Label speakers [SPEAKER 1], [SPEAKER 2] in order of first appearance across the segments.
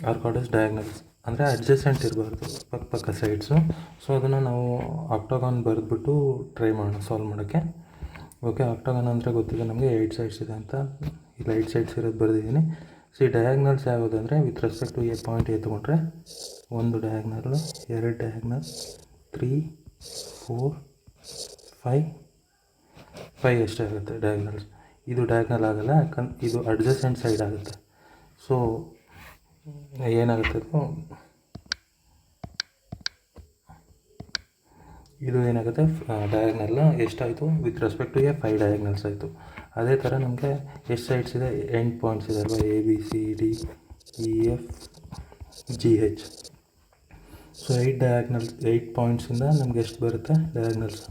[SPEAKER 1] Are called as diagonals. ಅಂದರೆ adjacent ಇರಬಾರ್ದು ಪಕ್ಕ ಸೈಡ್ಸು. ಸೊ ಅದನ್ನು ನಾವು ಆಕ್ಟಾಗಾನ್ ಬರೆದ್ಬಿಟ್ಟು ಟ್ರೈ ಮಾಡೋಣ ಸಾಲ್ವ್ ಮಾಡೋಕ್ಕೆ. ಓಕೆ, ಆಕ್ಟಾಗಾನ್ ಅಂದರೆ ಗೊತ್ತಿದೆ ನಮಗೆ 8 ಸೈಡ್ಸ್ ಇದೆ ಅಂತ. ಇಲ್ಲ 8 ಸೈಡ್ಸ್ ಇರೋದು ಬರೆದಿದ್ದೀನಿ. ಡಯಾಗ್ನಲ್ಸ್ ಯಾವುದು ಅಂದರೆ with respect to point A ತೊಗೊಂಡ್ರೆ 1 ಡಯಾಗ್ನಲ್ಲು, 2 ಡಯಾಗ್ನಲ್, 3, 4, 5 ಎಷ್ಟೇ ಆಗುತ್ತೆ ಡಯಾಗ್ನಲ್ಸ್. ಇದು ಡಯಾಗ್ನಲ್ ಆಗೋಲ್ಲ, ಯಾಕಂದ್ರೆ ಇದು ಅಡ್ಜಸೆಂಟ್ ಸೈಡ್ ಆಗುತ್ತೆ. ಸೊ ಏನಾಗುತ್ತೆ ಇದು ಏನಾಗುತ್ತೆ ಡಯಾಗ್ನಲ್ ಎಷ್ಟಾಯಿತು ವಿತ್ ರೆಸ್ಪೆಕ್ಟ್ ಟು 5 ಡಯಾಗ್ನಲ್ಸ್ ಆಯಿತು. ಅದೇ ಥರ ನಮಗೆ ಎಷ್ಟು ಸೈಡ್ಸ್ ಇದೆ, ಎಂಡ್ ಪಾಯಿಂಟ್ಸ್ ಇದೆ ಅಲ್ವಾ, ABCD EF GH. ಸೊ 8 ಪಾಯಿಂಟ್ಸಿಂದ ನಮ್ಗೆ ಎಷ್ಟು ಬರುತ್ತೆ ಡಯಾಗ್ನಲ್ಸ್?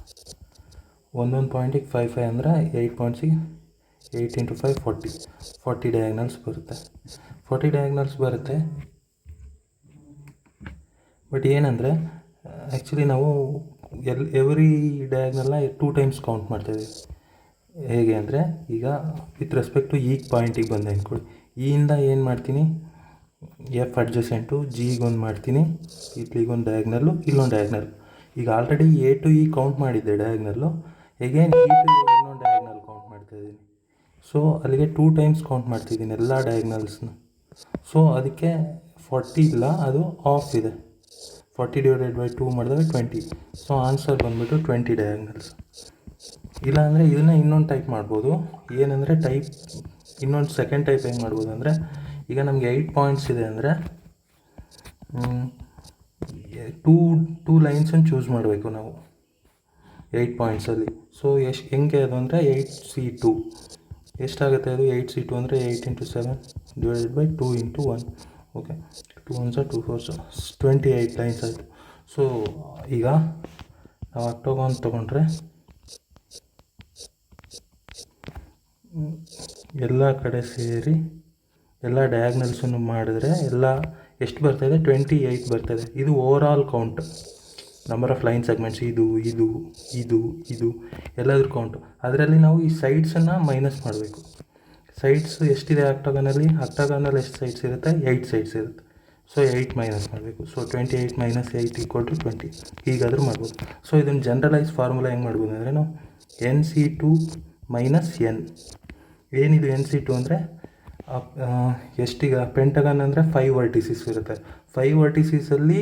[SPEAKER 1] ಒಂದೊಂದು ಪಾಯಿಂಟಿಗೆ 5 ಅಂದರೆ 8 ಪಾಯಿಂಟ್ಸಿಗೆ 8 × 5 40 ಡಯಾಗ್ನಲ್ಸ್ ಬರುತ್ತೆ. 40 ಡಯಾಗ್ನಲ್ಸ್ ಬರುತ್ತೆ. ಬಟ್ ಏನಂದರೆ ಆ್ಯಕ್ಚುಲಿ ನಾವು ಎವ್ರಿ ಡಯಾಗ್ನಲ್ನ 2 ಟೈಮ್ಸ್ ಕೌಂಟ್ ಮಾಡ್ತಾಯಿದ್ದೀವಿ. ಹೇಗೆ ಅಂದರೆ ಈಗ ವಿತ್ ರೆಸ್ಪೆಕ್ಟ್ ಟು ಈ ಪಾಯಿಂಟಿಗೆ ಬಂದೆ ಅಂದ್ಕೊಳ್ಳಿ, ಇಯಿಂದ ಏನು ಮಾಡ್ತೀನಿ, F ಅಡ್ಜಸೆಂಟು, Gಗೊಂದು ಮಾಡ್ತೀನಿ, ಇಲ್ಲಿಗೊಂದು ಡಯಾಗ್ನಲ್ಲು, ಇಲ್ಲೊಂದು ಡಯಾಗ್ನಲ್. ಈಗ already A to E count ಮಾಡಿದ್ದೆ ಡಯಾಗ್ನಲ್ಲು, ಹೇಗೇನು E to E ಇನ್ನೊಂದು ಡಯಾಗ್ನಲ್ ಕೌಂಟ್ ಮಾಡ್ತಾಯಿದ್ದೀನಿ. ಸೊ ಅಲ್ಲಿಗೆ 2 ಟೈಮ್ಸ್ ಕೌಂಟ್ ಮಾಡ್ತಿದ್ದೀನಿ ಎಲ್ಲ ಡಯಾಗ್ನಲ್ಸ್ನ. ಸೊ ಅದಕ್ಕೆ 40 ಇಲ್ಲ, ಅದು ಆಫ್ ಇದೆ. 40 / 2 ಮಾಡಿದಾಗ 20. ಸೊ ಆನ್ಸರ್ ಬಂದುಬಿಟ್ಟು 20 ಡಯಾಗ್ನಲ್ಸ್. ಇಲ್ಲಾಂದರೆ ಇದನ್ನು ಇನ್ನೊಂದು ಟೈಪ್ ಮಾಡ್ಬೋದು. ಏನಂದರೆ ಇನ್ನೊಂದು ಸೆಕೆಂಡ್ ಟೈಪ್ ಹೆಂಗೆ ಮಾಡ್ಬೋದು ಅಂದರೆ, ಈಗ ನಮಗೆ 8 ಪಾಯಿಂಟ್ಸ್ ಇದೆ ಅಂದರೆ ಟೂ ಲೈನ್ಸನ್ನು ಚೂಸ್ ಮಾಡಬೇಕು ನಾವು 8 ಪಾಯಿಂಟ್ಸಲ್ಲಿ. ಸೊ ಹೆಂಗೆ ಅದು ಅಂದರೆ 8C2 ಎಷ್ಟಾಗುತ್ತೆ ಅದು? 8C2 ಅಂದರೆ 8 × 7 / 2 × 1. ಓಕೆ, 2 1s 2 4s 28 ಲೈನ್ಸ್ ಆಯಿತು. ಸೊ ಈಗ ನಾವು ಆಕ್ಟಾಗಾನ್ ತೊಗೊಂಡ್ರೆ ಎಲ್ಲ ಕಡೆ ಸೇರಿ ಎಲ್ಲ ಡಯಾಗ್ನಲ್ಸನ್ನು ಮಾಡಿದ್ರೆ ಎಲ್ಲ ಎಷ್ಟು ಬರ್ತಾಯಿದೆ? 28 ಬರ್ತಾಯಿದೆ. ಇದು overall count, number of line segments, ಇದು ಎಲ್ಲಾದರೂ ಕೌಂಟು. ಅದರಲ್ಲಿ ನಾವು ಈ ಸೈಡ್ಸನ್ನು ಮೈನಸ್ ಮಾಡಬೇಕು. ಸೈಡ್ಸ್ ಎಷ್ಟಿದೆ ಆಕ್ಟಾಗಾನಲ್ಲಿ ಎಷ್ಟು ಸೈಡ್ಸ್ ಇರುತ್ತೆ? 8 ಸೈಡ್ಸ್ ಇರುತ್ತೆ. ಸೊ 8 ಮೈನಸ್ ಮಾಡಬೇಕು. ಸೊ 28 - 8 = 20. ಹೀಗಾದರೂ ಮಾಡ್ಬೋದು. ಸೊ ಇದನ್ನು ಜನರಲೈಸ್ ಫಾರ್ಮುಲಾ ಹೆಂಗೆ ಮಾಡ್ಬೋದು ಅಂದರೆ, ನಾವು NC2 - N. ಏನಿದು NC2 ಅಂದರೆ ಎಷ್ಟೀಗ ಪೆಂಟಗನ್ ಅಂದರೆ 5 ವರ್ಟಿಸಿಸ್ ಇರುತ್ತೆ. 5 ವರ್ಟಿಸಿಸಲ್ಲಿ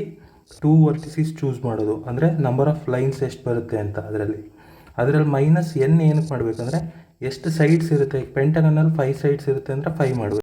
[SPEAKER 1] 2 ವರ್ಟಿಸಿಸ್ ಚೂಸ್ ಮಾಡೋದು, ಅಂದರೆ ನಂಬರ್ ಆಫ್ ಲೈನ್ಸ್ ಎಷ್ಟು ಬರುತ್ತೆ ಅಂತ. ಅದರಲ್ಲಿ -N ಏನಕ್ಕೆ ಮಾಡಬೇಕಂದ್ರೆ ಎಷ್ಟು ಸೈಡ್ಸ್ ಇರುತ್ತೆ. ಪೆಂಟಗನಲ್ಲಿ 5 ಸೈಡ್ಸ್ ಇರುತ್ತೆ ಅಂದರೆ 5 ಮಾಡಬೇಕು.